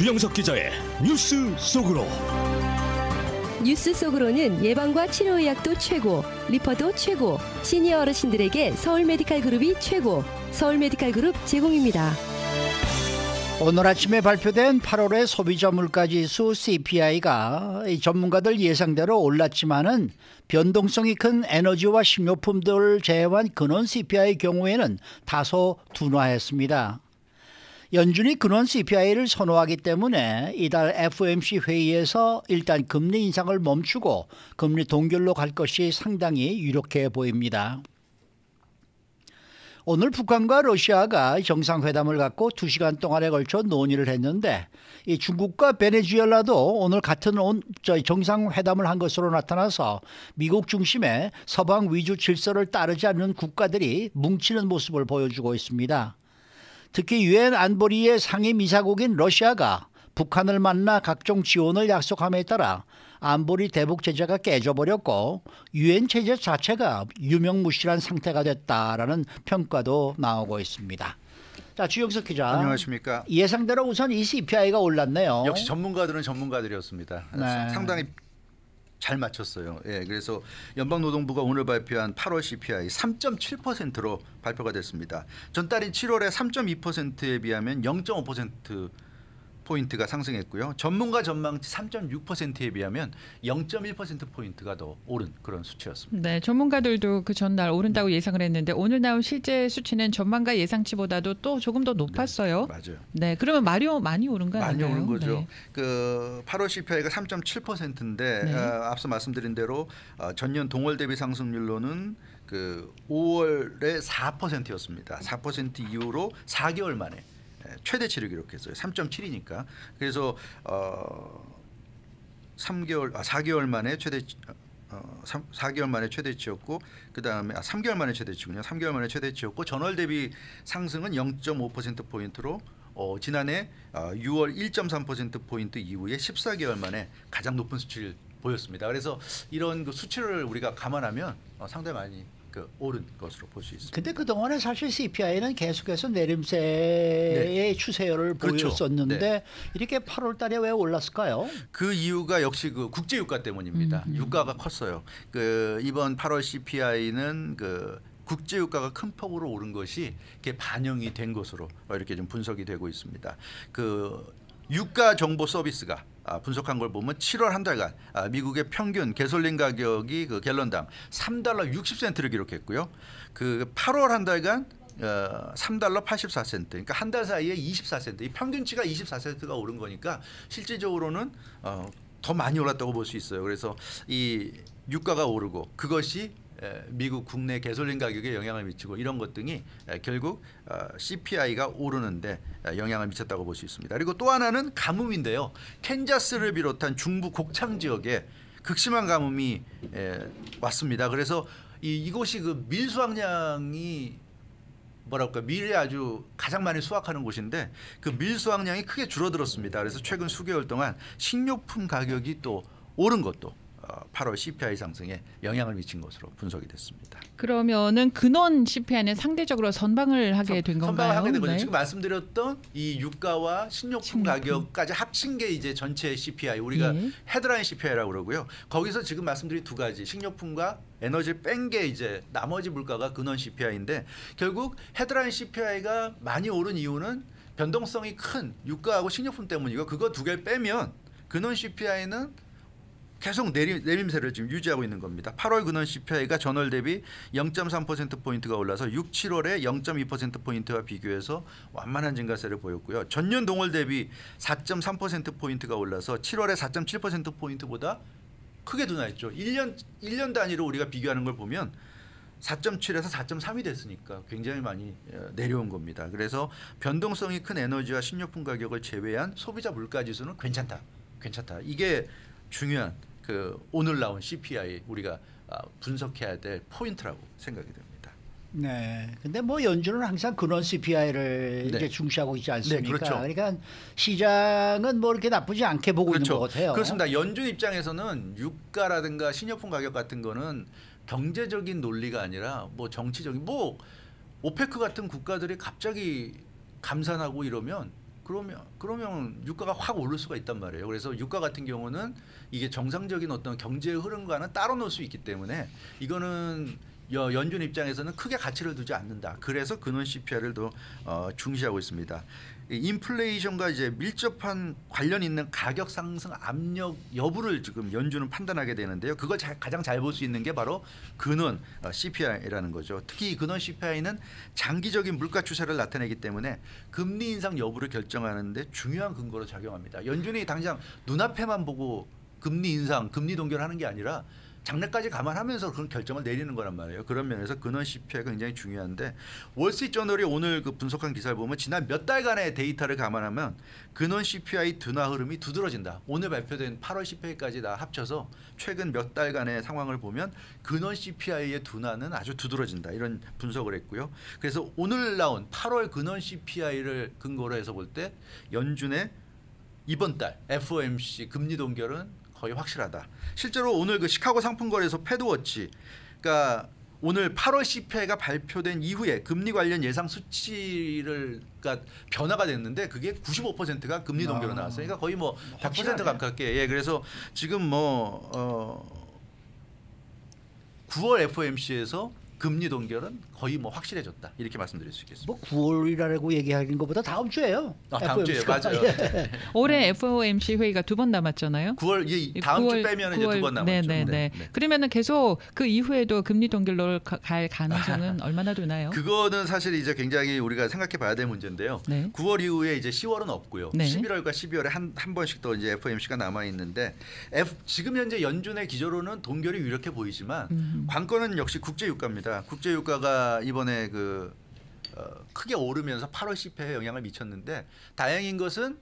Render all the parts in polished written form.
주영석 기자의 뉴스 속으로. 뉴스 속으로는 예방과 치료 의학도 최고, 리퍼도 최고, 시니어 어르신들에게 서울 메디칼 그룹이 최고, 서울 메디칼 그룹 제공입니다. 오늘 아침에 발표된 8월의 소비자 물가지수 CPI가 전문가들 예상대로 올랐지만은 변동성이 큰 에너지와 식료품들을 제외한 근원 CPI의 경우에는 다소 둔화했습니다. 연준이 근원 CPI를 선호하기 때문에 이달 FOMC 회의에서 일단 금리 인상을 멈추고 금리 동결로 갈 것이 상당히 유력해 보입니다. 오늘 북한과 러시아가 정상회담을 갖고 2시간 동안에 걸쳐 논의를 했는데 이 중국과 베네수엘라도 오늘 같은 정상회담을 한 것으로 나타나서 미국 중심의 서방 위주 질서를 따르지 않는 국가들이 뭉치는 모습을 보여주고 있습니다. 특히 유엔 안보리의 상임이사국인 러시아가 북한을 만나 각종 지원을 약속함에 따라 안보리 대북 제재가 깨져버렸고 유엔 체제 자체가 유명무실한 상태가 됐다라는 평가도 나오고 있습니다. 자, 주영석 기자. 안녕하십니까. 예상대로 우선 이 CPI가 올랐네요. 역시 전문가들은 전문가들이었습니다. 네. 상당히 잘 맞췄어요. 예, 그래서 연방노동부가 오늘 발표한 8월 CPI 3.7%로 발표가 됐습니다. 전달인 7월에 3.2%에 비하면 0.5%포인트가 상승했고요. 전문가 전망치 3.6%에 비하면 0.1%포인트가 더 오른 그런 수치였습니다. 네, 전문가들도 그 전날 오른다고 예상을 했는데 오늘 나온 실제 수치는 전망가 예상치보다도 또 조금 더 높았어요. 네, 맞아요. 네, 그러면 많이 오른 거 아닌가요? 많이 오른 거죠. 네. 그 8월 CPI가 3.7%인데 네. 앞서 말씀드린 대로 전년 동월 대비 상승률로는 그 5월에 4%였습니다. 4% 이후로 4개월 만에 최대치를 기록했어요. 3.7이니까. 그래서 4개월 만에 최대치 4개월 만에 최대치였고 그다음에 3개월 만에 최대치군요. 3개월 만에 최대치였고 전월 대비 상승은 0.5%포인트로 지난해 6월 1.3%포인트 이후에 14개월 만에 가장 높은 수치를 보였습니다. 그래서 이런 그 수치를 우리가 감안하면 상당히 많이 오른 것으로 볼 수 있습니다. 근데 그동안에 사실 CPI는 계속해서 내림세의 추세를 그렇죠. 보였었는데 네. 이렇게 8월 달에 왜 올랐을까요? 그 이유가 역시 그 국제 유가 때문입니다. 유가가 컸어요. 그 이번 8월 CPI는 그 국제 유가가 큰 폭으로 오른 것이 이렇게 반영이 된 것으로 이렇게 좀 분석이 되고 있습니다. 그 유가 정보 서비스가 분석한 걸 보면 7월 한 달간 미국의 평균 가솔린 가격이 그 갤런당 3달러 60센트를 기록했고요. 그 8월 한 달간 3달러 84센트. 그러니까 한 달 사이에 24센트. 이 평균치가 24센트가 오른 거니까 실질적으로는 더 많이 올랐다고 볼 수 있어요. 그래서 이 유가가 오르고 그것이 미국 국내 가솔린 가격에 영향을 미치고 이런 것 등이 결국 CPI가 오르는데 영향을 미쳤다고 볼 수 있습니다. 그리고 또 하나는 가뭄인데요. 캔자스를 비롯한 중부 곡창 지역에 극심한 가뭄이 왔습니다. 그래서 이곳이 그 밀 수확량이 뭐랄까 밀에 아주 가장 많이 수확하는 곳인데 그 밀 수확량이 크게 줄어들었습니다. 그래서 최근 수개월 동안 식료품 가격이 또 오른 것도 8월 CPI 상승에 영향을 미친 것으로 분석이 됐습니다. 그러면은 근원 CPI는 상대적으로 선방을 하게 된 건가요? 선방을 하게 된 거죠. 네. 지금 말씀드렸던 이 유가와 식료품 가격까지 합친 게 이제 전체 CPI 우리가 헤드라인 CPI라고 그러고요. 거기서 지금 말씀드린 두 가지 식료품과 에너지를 뺀 게 이제 나머지 물가가 근원 CPI인데 결국 헤드라인 CPI가 많이 오른 이유는 변동성이 큰 유가하고 식료품 때문이고 그거 두 개를 빼면 근원 CPI는 계속 내림세를 지금 유지하고 있는 겁니다. 8월 근원 CPI가 전월 대비 0.3%포인트가 올라서 6, 7월에 0.2%포인트와 비교해서 완만한 증가세를 보였고요. 전년 동월 대비 4.3%포인트가 올라서 7월에 4.7%포인트보다 크게 둔화했죠. 1년 단위로 우리가 비교하는 걸 보면 4.7에서 4.3이 됐으니까 굉장히 많이 내려온 겁니다. 그래서 변동성이 큰 에너지와 식료품 가격을 제외한 소비자 물가지수는 괜찮다. 이게 중요한 그 오늘 나온 CPI 우리가 분석해야 될 포인트라고 생각이 됩니다. 네. 근데 뭐 연준은 항상 근원 CPI를 네. 이제 중시하고 있지 않습니까? 네, 그렇죠. 그러니까 시장은 뭐 이렇게 나쁘지 않게 보고 그렇죠. 있는 것 같아요. 그렇습니다. 연준 입장에서는 유가라든가 식료품 가격 같은 거는 경제적인 논리가 아니라 뭐 정치적인 뭐 오페크 같은 국가들이 갑자기 감산하고 이러면 그러면 유가가 확 오를 수가 있단 말이에요. 그래서 유가 같은 경우는 이게 정상적인 어떤 경제 흐름과는 따로 놓을 수 있기 때문에 이거는 연준 입장에서는 크게 가치를 두지 않는다. 그래서 근원 CPI를 더 중시하고 있습니다. 인플레이션과 이제 밀접한 관련 있는 가격 상승 압력 여부를 지금 연준은 판단하게 되는데요. 그걸 가장 잘 볼 수 있는 게 바로 근원 CPI라는 거죠. 특히 이 근원 CPI는 장기적인 물가 추세를 나타내기 때문에 금리 인상 여부를 결정하는데 중요한 근거로 작용합니다. 연준이 당장 눈앞에만 보고 금리 인상, 금리 동결하는 게 아니라 장래까지 감안하면서 그런 결정을 내리는 거란 말이에요. 그런 면에서 근원 CPI가 굉장히 중요한데 월스트리트저널이 오늘 그 분석한 기사를 보면 지난 몇 달간의 데이터를 감안하면 근원 CPI 둔화 흐름이 두드러진다. 오늘 발표된 8월 CPI까지 다 합쳐서 최근 몇 달간의 상황을 보면 근원 CPI의 둔화는 아주 두드러진다. 이런 분석을 했고요. 그래서 오늘 나온 8월 근원 CPI를 근거로 해서 볼 때 연준의 이번 달 FOMC 금리 동결은 거의 확실하다. 실제로 오늘 그 시카고 상품거래소 패드워치, 그러니까 오늘 8월 CPI가 발표된 이후에 금리 관련 예상 수치를 그러니까 변화가 됐는데 그게 95%가 금리 동결로 나왔어요. 그러니까 거의 뭐 100% 가깝게. 예, 그래서 지금 9월 FOMC에서 금리 동결은 거의 뭐 확실해졌다. 이렇게 말씀드릴 수 있겠습니다. 뭐 9월이라고 얘기하는 것보다 다음 주예요. 다음 주에 맞아요. 올해 FOMC 회의가 2번 남았잖아요. 9월 다음 주 빼면 이제 2번 남았죠. 네. 그러면은 계속 그 이후에도 금리 동결로 갈 가능성은 얼마나 되나요? 그거는 사실 이제 굉장히 우리가 생각해 봐야 될 문제인데요. 네. 9월 이후에 이제 10월은 없고요. 네. 11월과 12월에 한 번씩 더 이제 FOMC가 남아 있는데 지금 현재 연준의 기조로는 동결이 유력해 보이지만 관건은 역시 국제 유가입니다. 국제 유가가 이번에 크게 오르면서 8월 CPI에 영향을 미쳤는데 다행인 것은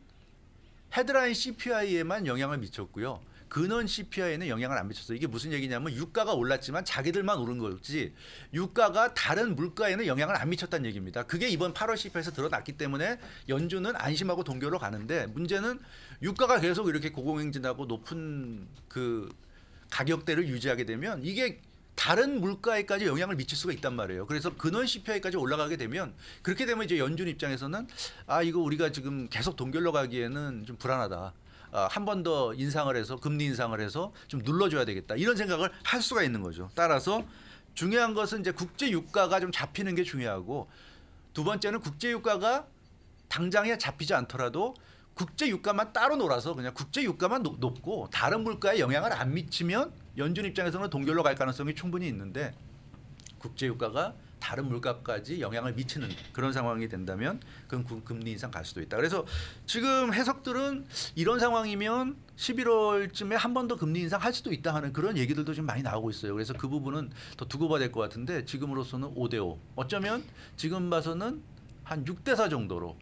헤드라인 CPI에만 영향을 미쳤고요. 근원 CPI에는 영향을 안 미쳤어요. 이게 무슨 얘기냐면 유가가 올랐지만 자기들만 오른 거지 유가가 다른 물가에는 영향을 안 미쳤다는 얘기입니다. 그게 이번 8월 CPI에서 드러났기 때문에 연준은 안심하고 동결로 가는데 문제는 유가가 계속 이렇게 고공행진하고 높은 그 가격대를 유지하게 되면 이게 다른 물가에까지 영향을 미칠 수가 있단 말이에요. 그래서 근원 CPI까지 올라가게 되면 그렇게 되면 이제 연준 입장에서는 이거 우리가 지금 계속 동결로 가기에는 좀 불안하다. 한 번 더 인상을 해서 금리 인상을 해서 좀 눌러줘야 되겠다. 이런 생각을 할 수가 있는 거죠. 따라서 중요한 것은 이제 국제 유가가 좀 잡히는 게 중요하고 두 번째는 국제 유가가 당장에 잡히지 않더라도 국제 유가만 따로 놀아서 그냥 국제 유가만 높고 다른 물가에 영향을 안 미치면 연준 입장에서는 동결로 갈 가능성이 충분히 있는데 국제 유가가 다른 물가까지 영향을 미치는 그런 상황이 된다면 그건 금리 인상 갈 수도 있다. 그래서 지금 해석들은 이런 상황이면 11월쯤에 한 번 더 금리 인상 할 수도 있다 하는 그런 얘기들도 좀 많이 나오고 있어요. 그래서 그 부분은 더 두고 봐야 될 것 같은데 지금으로서는 5대5 어쩌면 지금 봐서는 한 6대4 정도로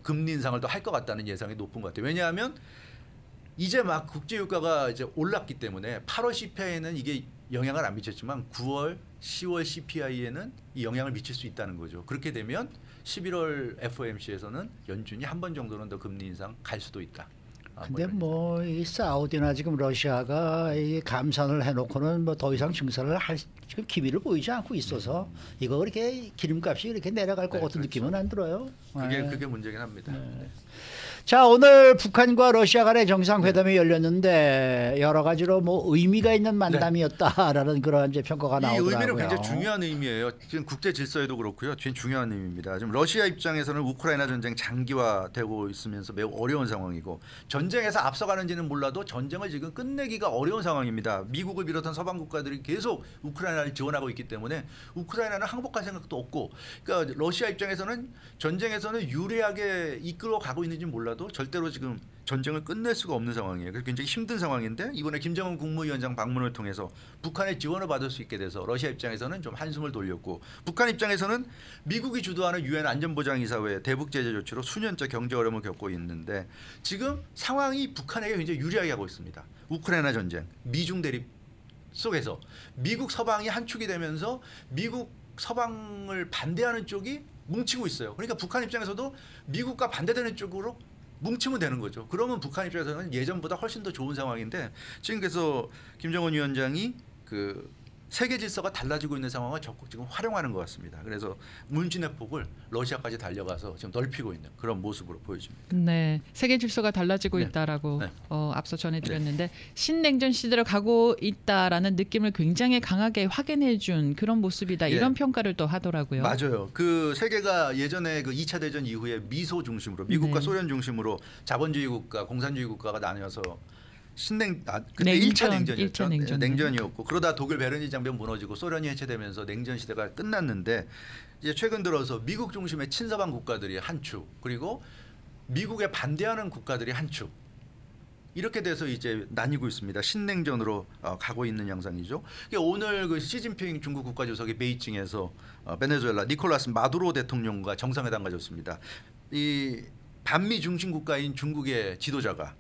금리 인상을 더 할 것 같다는 예상이 높은 것 같아요. 왜냐하면 이제 막 국제 유가가 이제 올랐기 때문에 8월 CPI에는 이게 영향을 안 미쳤지만 9월, 10월 CPI에는 이 영향을 미칠 수 있다는 거죠. 그렇게 되면 11월 FOMC에서는 연준이 한 번 정도는 더 금리 인상 갈 수도 있다. 근데 뭐 이 사우디나 지금 러시아가 이 감산을 해놓고는 뭐 더 이상 증산을 할 지금 기미를 보이지 않고 있어서 이거 그렇게 기름값이 이렇게 내려갈 것 같은 그렇죠. 느낌은 안 들어요. 그게 문제긴 합니다. 자, 오늘 북한과 러시아 간의 정상회담이 열렸는데 여러 가지로 뭐 의미가 있는 만남이었다라는 그런 이제 평가가 이 나오더라고요. 의미는 굉장히 중요한 의미예요. 지금 국제 질서에도 그렇고요. 굉장히 중요한 의미입니다. 지금 러시아 입장에서는 우크라이나 전쟁 장기화되고 있으면서 매우 어려운 상황이고 전쟁에서 앞서가는지는 몰라도 전쟁을 지금 끝내기가 어려운 상황입니다. 미국을 비롯한 서방 국가들이 계속 우크라이나를 지원하고 있기 때문에 우크라이나는 항복할 생각도 없고 그러니까 러시아 입장에서는 전쟁에서는 유리하게 이끌어 가고 있는지 몰라도 절대로 지금 전쟁을 끝낼 수가 없는 상황이에요. 그래서 굉장히 힘든 상황인데 이번에 김정은 국무위원장 방문을 통해서 북한의 지원을 받을 수 있게 돼서 러시아 입장에서는 좀 한숨을 돌렸고 북한 입장에서는 미국이 주도하는 유엔 안전보장이사회 대북 제재 조치로 수년째 경제 어려움을 겪고 있는데 지금 상황이 북한에게 굉장히 유리하게 하고 있습니다. 우크라이나 전쟁, 미중 대립 속에서 미국 서방이 한 축이 되면서 미국 서방을 반대하는 쪽이 뭉치고 있어요. 그러니까 북한 입장에서도 미국과 반대되는 쪽으로 뭉치면 되는 거죠. 그러면 북한 입장에서는 예전보다 훨씬 더 좋은 상황인데 지금 그래서 김정은 위원장이 세계 질서가 달라지고 있는 상황을 적극 지금 활용하는 것 같습니다. 그래서 문진의 폭을 러시아까지 달려가서 지금 넓히고 있는 그런 모습으로 보여집니다. 네, 세계 질서가 달라지고 네. 있다라고 네. 앞서 전해드렸는데 신냉전 시대로 가고 있다라는 느낌을 굉장히 강하게 확인해준 그런 모습이다. 예. 이런 평가를 또 하더라고요. 맞아요. 그 세계가 예전에 그 2차 대전 이후에 미소 중심으로 미국과 네. 소련 중심으로 자본주의 국가, 공산주의 국가가 나뉘어서 그때 냉전, 1차 냉전이었죠. 1차 냉전. 냉전이었고 그러다 독일 베르린 장벽 무너지고 소련이 해체되면서 냉전 시대가 끝났는데 이제 최근 들어서 미국 중심의 친서방 국가들이 한 축, 그리고 미국에 반대하는 국가들이 한 축. 이렇게 돼서 이제 나뉘고 있습니다. 신냉전으로 가고 있는 양상이죠. 오늘 그 시진핑 중국 국가주석이 베이징에서 베네수엘라 니콜라스 마두로 대통령과 정상회담 가졌습니다. 이 반미 중심 국가인 중국의 지도자가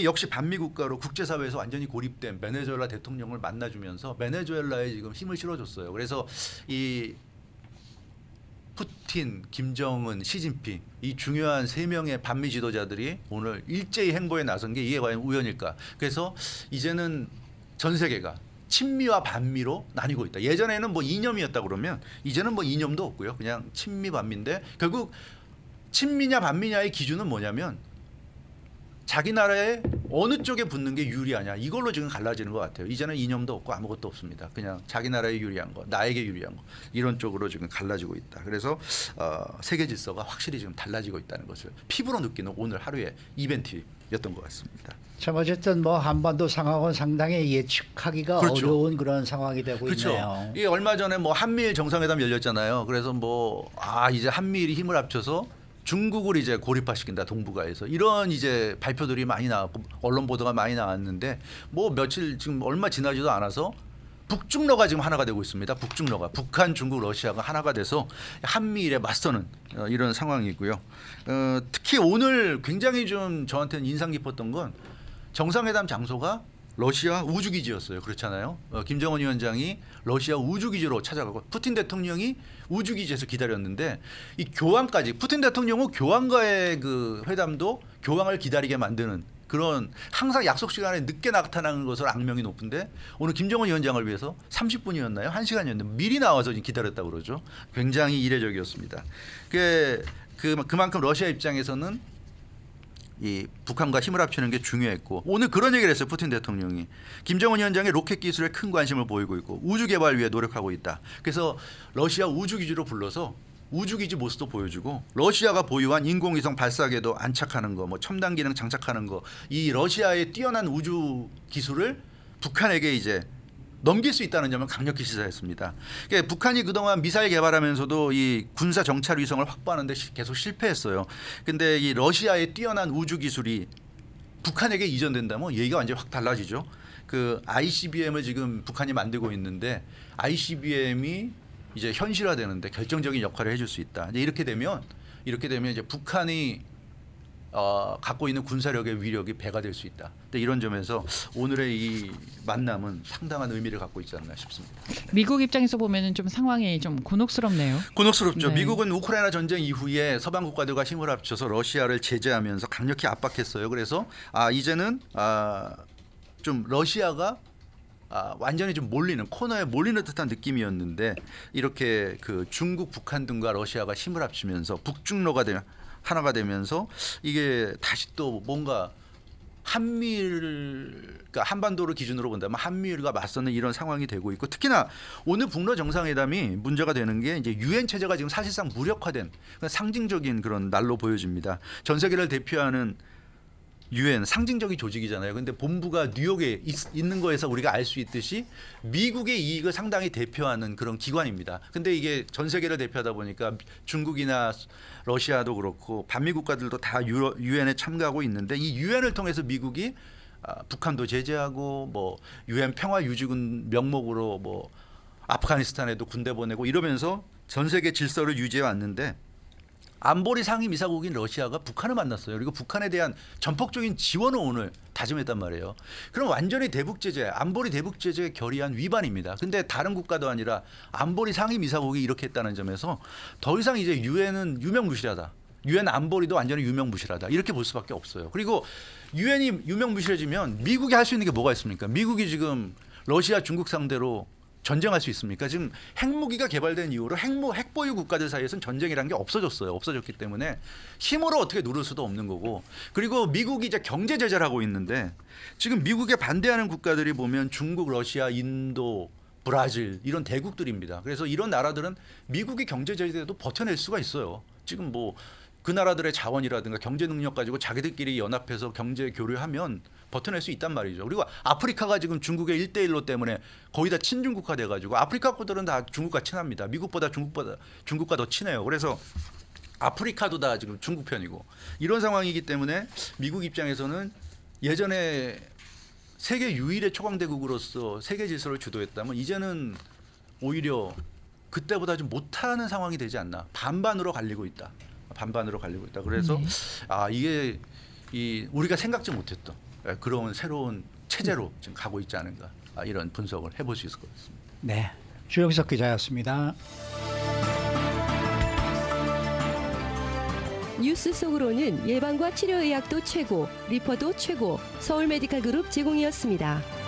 역시 반미 국가로 국제사회에서 완전히 고립된 베네수엘라 대통령을 만나주면서 베네수엘라에 지금 힘을 실어줬어요. 그래서 이 푸틴, 김정은, 시진핑 이 중요한 세 명의 반미 지도자들이 오늘 일제히 행보에 나선 게 이게 과연 우연일까? 그래서 이제는 전 세계가 친미와 반미로 나뉘고 있다. 예전에는 뭐 이념이었다 그러면 이제는 뭐 이념도 없고요. 그냥 친미 반미인데 결국 친미냐 반미냐의 기준은 뭐냐면 자기 나라에 어느 쪽에 붙는 게 유리하냐 이걸로 지금 갈라지는 것 같아요. 이제는 이념도 없고 아무것도 없습니다. 그냥 자기 나라에 유리한 거, 나에게 유리한 거 이런 쪽으로 지금 갈라지고 있다. 그래서 세계 질서가 확실히 지금 달라지고 있다는 것을 피부로 느끼는 오늘 하루의 이벤트였던 것 같습니다. 참 어쨌든 뭐 한반도 상황은 상당히 예측하기가 그렇죠. 어려운 그런 상황이 되고 그렇죠. 있네요. 이게 얼마 전에 뭐 한미일 정상회담 열렸잖아요. 그래서 뭐 이제 한미일이 힘을 합쳐서 중국을 이제 고립화시킨다 동북아에서 이런 이제 발표들이 많이 나왔고 언론 보도가 많이 나왔는데 뭐 며칠 지금 얼마 지나지도 않아서 북중러가 지금 하나가 되고 있습니다. 북중러가 북한, 중국, 러시아가 하나가 돼서 한미일에 맞서는 이런 상황이고요. 특히 오늘 굉장히 좀 저한테는 인상 깊었던 건 정상회담 장소가 러시아 우주기지였어요. 그렇잖아요. 김정은 위원장이 러시아 우주기지로 찾아가고 푸틴 대통령이 우주기지에서 기다렸는데 이 교황까지 푸틴 대통령은 교황과의 그 회담도 교황을 기다리게 만드는 그런 항상 약속 시간에 늦게 나타나는 것을 악명이 높은데 오늘 김정은 위원장을 위해서 30분이었나요? 1시간이었는데 미리 나와서 기다렸다고 그러죠. 굉장히 이례적이었습니다. 그만큼 러시아 입장에서는 이 북한과 힘을 합치는 게 중요했고 오늘 그런 얘기를 했어요. 푸틴 대통령이 김정은 위원장의 로켓 기술에 큰 관심을 보이고 있고 우주 개발 위해 노력하고 있다. 그래서 러시아 우주기지로 불러서 우주기지 모습도 보여주고 러시아가 보유한 인공위성 발사계도 안착하는 거, 뭐 첨단 기능 장착하는 거, 이 러시아의 뛰어난 우주 기술을 북한에게 이제 넘길 수 있다는 점을 강력히 시사했습니다. 그러니까 북한이 그동안 미사일 개발하면서도 이 군사 정찰 위성을 확보하는 데 계속 실패했어요. 근데 이 러시아의 뛰어난 우주 기술이 북한에게 이전된다면 얘기가 완전히 확 달라지죠. 그 ICBM을 지금 북한이 만들고 있는데 ICBM이 이제 현실화되는데 결정적인 역할을 해줄 수 있다. 이렇게 되면 이제 북한이 갖고 있는 군사력의 위력이 배가 될 수 있다. 이런 점에서 오늘의 이 만남은 상당한 의미를 갖고 있지 않나 싶습니다. 미국 입장에서 보면은 좀 상황이 좀 곤혹스럽네요. 곤혹스럽죠. 네. 미국은 우크라이나 전쟁 이후에 서방 국가들과 힘을 합쳐서 러시아를 제재하면서 강력히 압박했어요. 그래서 이제는 좀 러시아가 완전히 좀 몰리는 코너에 몰리는 듯한 느낌이었는데 이렇게 그 중국, 북한 등과 러시아가 힘을 합치면서 북중러가 하나가 되면서 이게 다시 또 뭔가 그러니까 한반도를 기준으로 본다면 한미일과 맞서는 이런 상황이 되고 있고 특히나 오늘 북러 정상회담이 문제가 되는 게 이제 유엔 체제가 지금 사실상 무력화된 상징적인 그런 날로 보여집니다. 전 세계를 대표하는 유엔 상징적인 조직이잖아요. 근데 본부가 뉴욕에 있는 거에서 우리가 알 수 있듯이 미국의 이익을 상당히 대표하는 그런 기관입니다. 근데 이게 전 세계를 대표하다 보니까 중국이나 러시아도 그렇고 반미 국가들도 다 유엔에 참가하고 있는데 이 유엔을 통해서 미국이 북한도 제재하고 뭐 유엔 평화 유지군 명목으로 뭐 아프가니스탄에도 군대 보내고 이러면서 전 세계 질서를 유지해 왔는데 안보리 상임이사국인 러시아가 북한을 만났어요. 그리고 북한에 대한 전폭적인 지원을 오늘 다짐했단 말이에요. 그럼 완전히 대북제재, 안보리 대북제재 결의안 위반입니다. 근데 다른 국가도 아니라 안보리 상임이사국이 이렇게 했다는 점에서 더 이상 이제 유엔은 유명무실하다. 유엔 안보리도 완전히 유명무실하다. 이렇게 볼 수밖에 없어요. 그리고 유엔이 유명무실해지면 미국이 할 수 있는 게 뭐가 있습니까? 미국이 지금 러시아, 중국 상대로 전쟁할 수 있습니까? 지금 핵무기가 개발된 이후로 핵보유 국가들 사이에서는 전쟁이라는 게 없어졌어요. 없어졌기 때문에 힘으로 어떻게 누를 수도 없는 거고. 그리고 미국이 이제 경제 제재를 하고 있는데 지금 미국에 반대하는 국가들이 보면 중국, 러시아, 인도, 브라질 이런 대국들입니다. 그래서 이런 나라들은 미국이 경제 제재도 버텨낼 수가 있어요. 지금 뭐 그 나라들의 자원이라든가 경제 능력 가지고 자기들끼리 연합해서 경제 교류하면 버텨낼 수 있단 말이죠. 그리고 아프리카가 지금 중국의 1대1로 때문에 거의 다 친중국화 돼가지고 아프리카 국들은 다 중국과 친합니다. 미국보다 중국과 더 친해요. 그래서 아프리카도 다 지금 중국 편이고 이런 상황이기 때문에 미국 입장에서는 예전에 세계 유일의 초강대국으로서 세계 질서를 주도했다면 이제는 오히려 그때보다 좀 못하는 상황이 되지 않나. 반반으로 갈리고 있다. 그래서 이게 우리가 생각지 못했던 그런 새로운 체제로 지금 가고 있지 않은가. 이런 분석을 해볼 수 있을 것 같습니다. 네, 주영석 기자였습니다. 뉴스 속으로는 예방과 치료의학도 최고, 리퍼도 최고, 서울 메디칼 그룹 제공이었습니다.